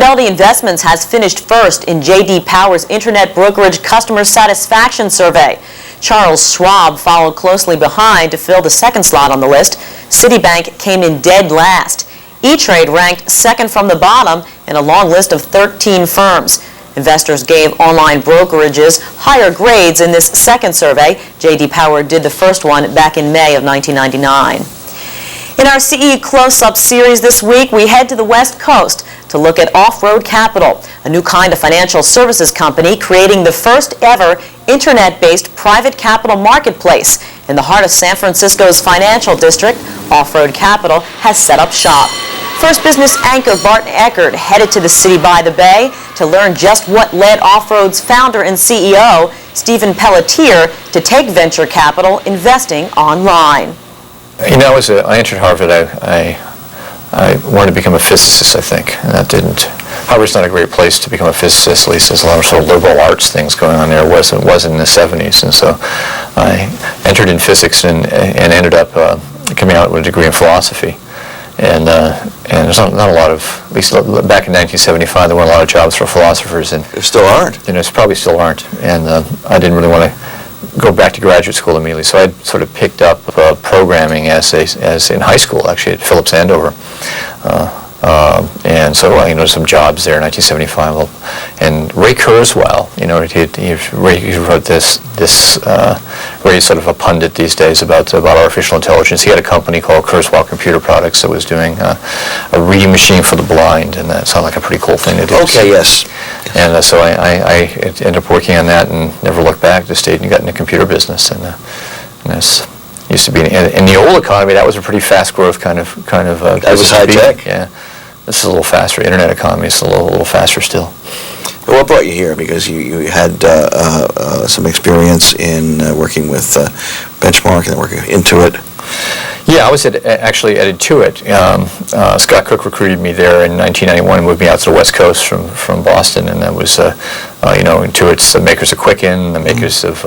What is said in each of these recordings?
Fidelity Investments has finished first in J.D. Power's Internet Brokerage Customer Satisfaction Survey. Charles Schwab followed closely behind to fill the second slot on the list. Citibank came in dead last. E-Trade ranked second from the bottom in a long list of 13 firms. Investors gave online brokerages higher grades in this second survey. J.D. Power did the first one back in May of 1999. In our CE Close-Up series this week, we head to the West Coast to look at Off-Road Capital, a new kind of financial services company creating the first ever internet-based private capital marketplace. In the heart of San Francisco's financial district, Off-Road Capital has set up shop. First Business anchor Barton Eckert headed to the city by the bay to learn just what led Off-Road's founder and CEO, Stephen Pelletier, to take venture capital investing online. You know, I entered Harvard, I wanted to become a physicist, I think, and that didn't. Harvard's not a great place to become a physicist, at least there's a lot of sort of liberal arts things going on there. It was in the 70s, and so I entered in physics and ended up coming out with a degree in philosophy. And there's not a lot of, at least back in 1975, there weren't a lot of jobs for philosophers. And there still aren't. You know, probably still aren't. And I didn't really want to go back to graduate school immediately, so I sort of picked up programming as in high school, actually, at Phillips Andover. And so, you know, some jobs there in 1975. And Ray Kurzweil, you know, he wrote this Ray's sort of a pundit these days about artificial intelligence. He had a company called Kurzweil Computer Products that was doing a reading machine for the blind, and that sounded like a pretty cool thing to do. Okay, yes. And so I ended up working on that and never looked back. Just stayed and got in the computer business, and this used to be in the old economy. That was a pretty fast growth kind of. That was high tech. Yeah, this is a little faster. Internet economy is a little faster still. What brought you here? Because you had some experience in working with Benchmark and working Intuit. Yeah, I was actually at Intuit. Scott Cook recruited me there in 1991 and moved me out to the West Coast from Boston, and that was, you know, Intuit's the makers of Quicken, the makers of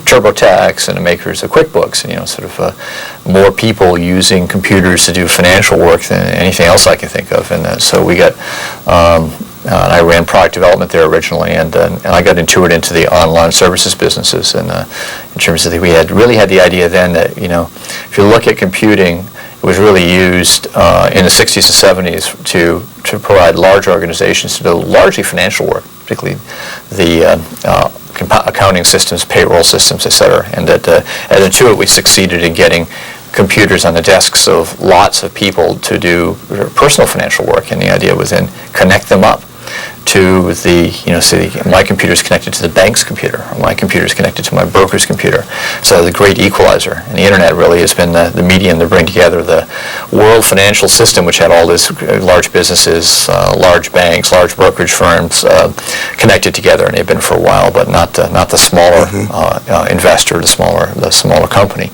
TurboTax, and the makers of QuickBooks, and, you know, sort of more people using computers to do financial work than anything else I can think of, and so we got. And I ran product development there originally, and I got Intuit into the online services businesses. And in terms of we really had the idea then that, you know, if you look at computing, it was really used in the 60s and 70s to provide large organizations to do largely financial work, particularly the accounting systems, payroll systems, et cetera. And at Intuit, we succeeded in getting computers on the desks of lots of people to do personal financial work, and the idea was then connect them up to the, you know, so my computer is connected to the bank's computer, or my computer is connected to my broker's computer. So the great equalizer. And the internet really has been the medium to bring together the world financial system, which had all these large businesses, large banks, large brokerage firms connected together, and they've been for a while, but not the smaller investor, the smaller company.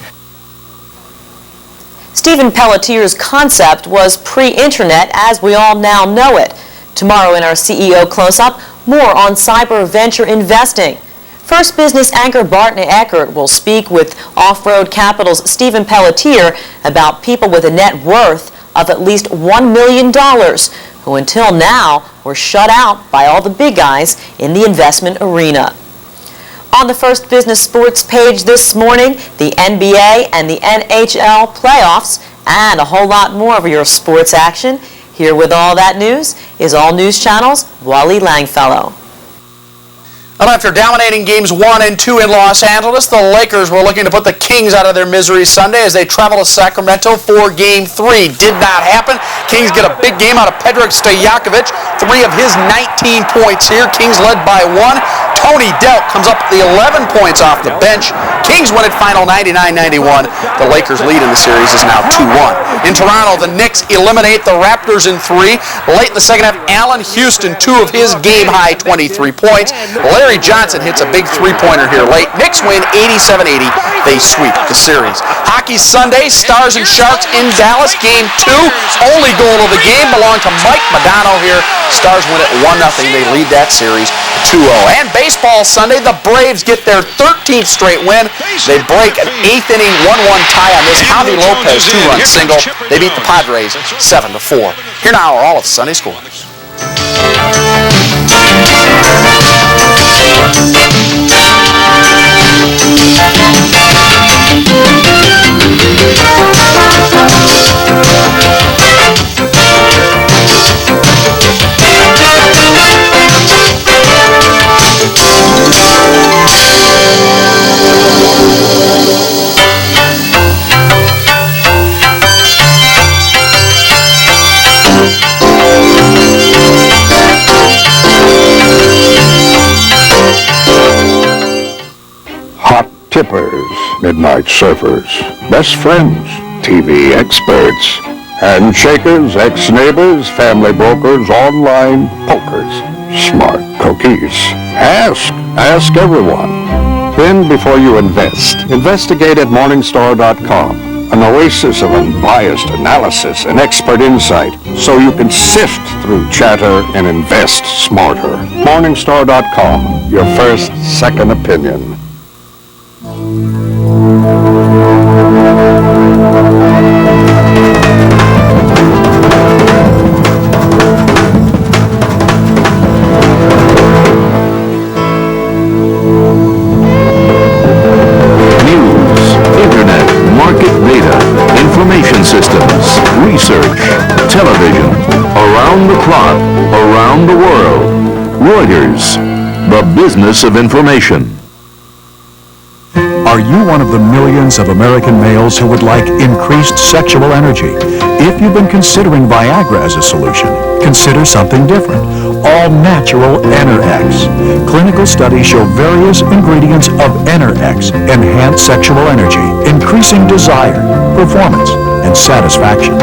Stephen Pelletier's concept was pre-internet as we all now know it. Tomorrow in our CEO Close-Up, more on cyber venture investing. First Business anchor Barton Eckert will speak with Off-Road Capital's Stephen Pelletier about people with a net worth of at least $1 million who until now were shut out by all the big guys in the investment arena. On the First Business Sports page this morning, the NBA and the NHL playoffs and a whole lot more of your sports action. Here with all that news is All News Channel's Wally Langfellow. Well, after dominating games 1 and 2 in Los Angeles, the Lakers were looking to put the Kings out of their misery Sunday as they travel to Sacramento for Game 3. Did not happen. Kings get a big game out of Petar Stojakovic. 3 of his 19 points here. Kings led by 1. Tony Delk comes up with the 11 points off the bench. Kings win it final 99-91. The Lakers' lead in the series is now 2-1. In Toronto, the Knicks eliminate the Raptors in 3. Late in the second half, Allen Houston, 2 of his game-high 23 points. Larry Johnson hits a big three-pointer here late. Knicks win 87-80. They sweep the series. Hockey Sunday, Stars and Sharks in Dallas. Game 2. Only goal of the game belonged to Mike Modano here. Stars win it 1-0. They lead that series 2-0. And baseball Sunday, the Braves get their 13th straight win. They break an 8th inning 1-1 tie on this Javi Lopez 2-run single. They beat the Padres 7-4. Here now are all of Sunday scores. hackers, midnight surfers, best friends, TV experts, handshakers, ex-neighbors, family brokers, online pokers, smart cookies. Ask everyone. Then, before you invest, investigate at Morningstar.com, an oasis of unbiased analysis and expert insight, so you can sift through chatter and invest smarter. Morningstar.com, your first, second opinion. Systems, research, television, around the clock, around the world. Reuters, the business of information. Are you one of the millions of American males who would like increased sexual energy? If you've been considering Viagra as a solution, consider something different. All-natural Enerx. Clinical studies show various ingredients of Enerx enhance sexual energy, increasing desire, performance, and satisfaction.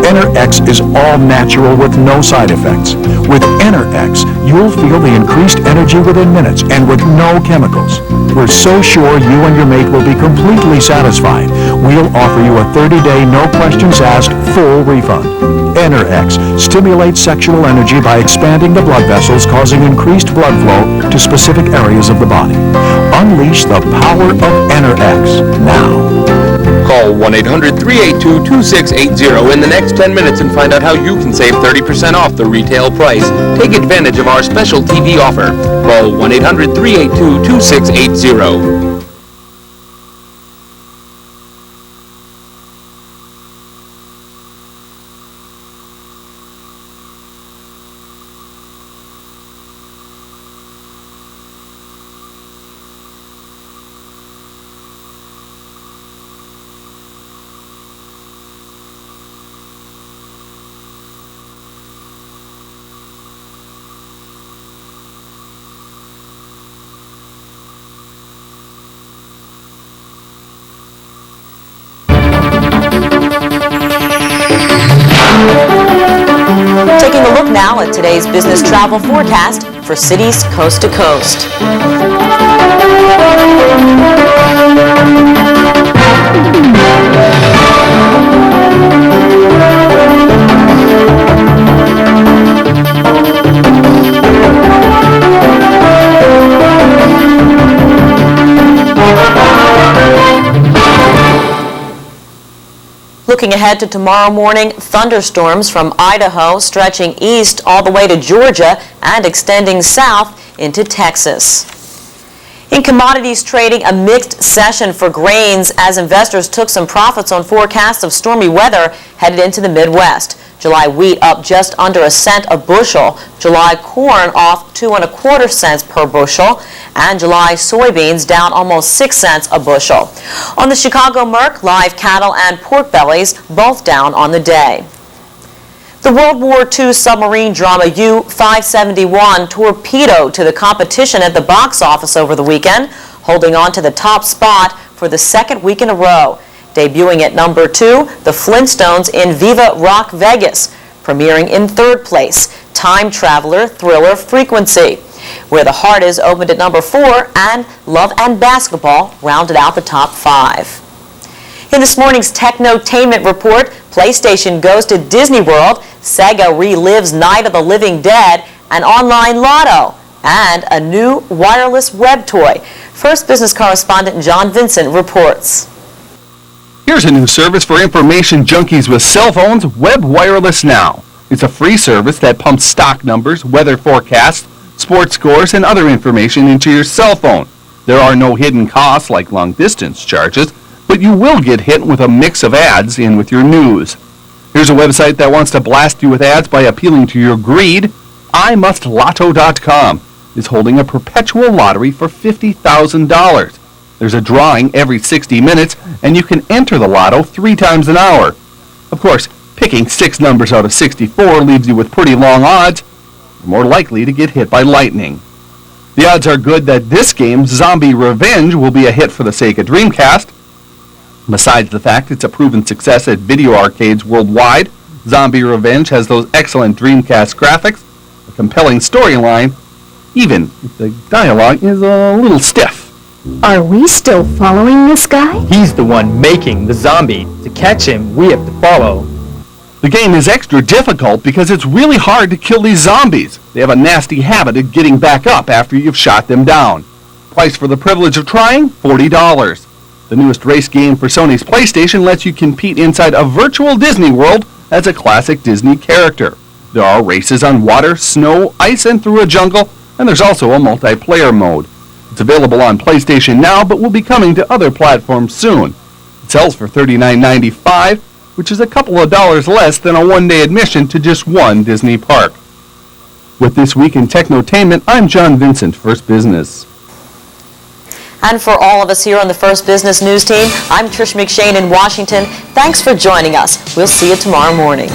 Enerx is all natural with no side effects. With Enerx, you'll feel the increased energy within minutes and with no chemicals. We're so sure you and your mate will be completely satisfied. We'll offer you a 30-day, no questions asked, full refund. Enerx stimulates sexual energy by expanding the blood vessels, causing increased blood flow to specific areas of the body. Unleash the power of Enerx now. Call 1-800-382-2680 in the next 10 minutes and find out how you can save 30% off the retail price. Take advantage of our special TV offer. Call 1-800-382-2680. Taking a look now at today's business travel forecast for cities coast to coast. Looking ahead to tomorrow morning, thunderstorms from Idaho stretching east all the way to Georgia and extending south into Texas. In commodities trading, a mixed session for grains as investors took some profits on forecasts of stormy weather headed into the Midwest. July wheat up just under a cent a bushel, July corn off 2 1/4 cents per bushel, and July soybeans down almost 6 cents a bushel. On the Chicago Merc, live cattle and pork bellies both down on the day. The World War II submarine drama U-571 torpedoed to the competition at the box office over the weekend, holding on to the top spot for the second week in a row. Debuting at number 2, The Flintstones in Viva Rock Vegas, premiering in third place, Time Traveler Thriller Frequency. Where the Heart Is opened at number 4, and Love and Basketball rounded out the top 5. In this morning's Technotainment report, PlayStation goes to Disney World, Sega relives Night of the Living Dead, an online lotto, and a new wireless web toy. First Business correspondent John Vincent reports. Here's a new service for information junkies with cell phones, Web Wireless Now. It's a free service that pumps stock numbers, weather forecasts, sports scores, and other information into your cell phone. There are no hidden costs like long-distance charges, but you will get hit with a mix of ads in with your news. Here's a website that wants to blast you with ads by appealing to your greed. IMustLotto.com is holding a perpetual lottery for $50,000. There's a drawing every 60 minutes, and you can enter the lotto 3 times an hour. Of course, picking 6 numbers out of 64 leaves you with pretty long odds. You're more likely to get hit by lightning. The odds are good that this game, Zombie Revenge, will be a hit for the Sega Dreamcast. Besides the fact it's a proven success at video arcades worldwide, Zombie Revenge has those excellent Dreamcast graphics, a compelling storyline, even if the dialogue is a little stiff. Are we still following this guy? He's the one making the zombie. To catch him, we have to follow. The game is extra difficult because it's really hard to kill these zombies. They have a nasty habit of getting back up after you've shot them down. Price for the privilege of trying, $40. The newest race game for Sony's PlayStation lets you compete inside a virtual Disney World as a classic Disney character. There are races on water, snow, ice, and through a jungle, and there's also a multiplayer mode. It's available on PlayStation now, but will be coming to other platforms soon. It sells for $39.95, which is a couple of dollars less than a one-day admission to just one Disney park. With This Week in Technotainment, I'm John Vincent, First Business. And for all of us here on the First Business News Team, I'm Trish McShane in Washington. Thanks for joining us. We'll see you tomorrow morning.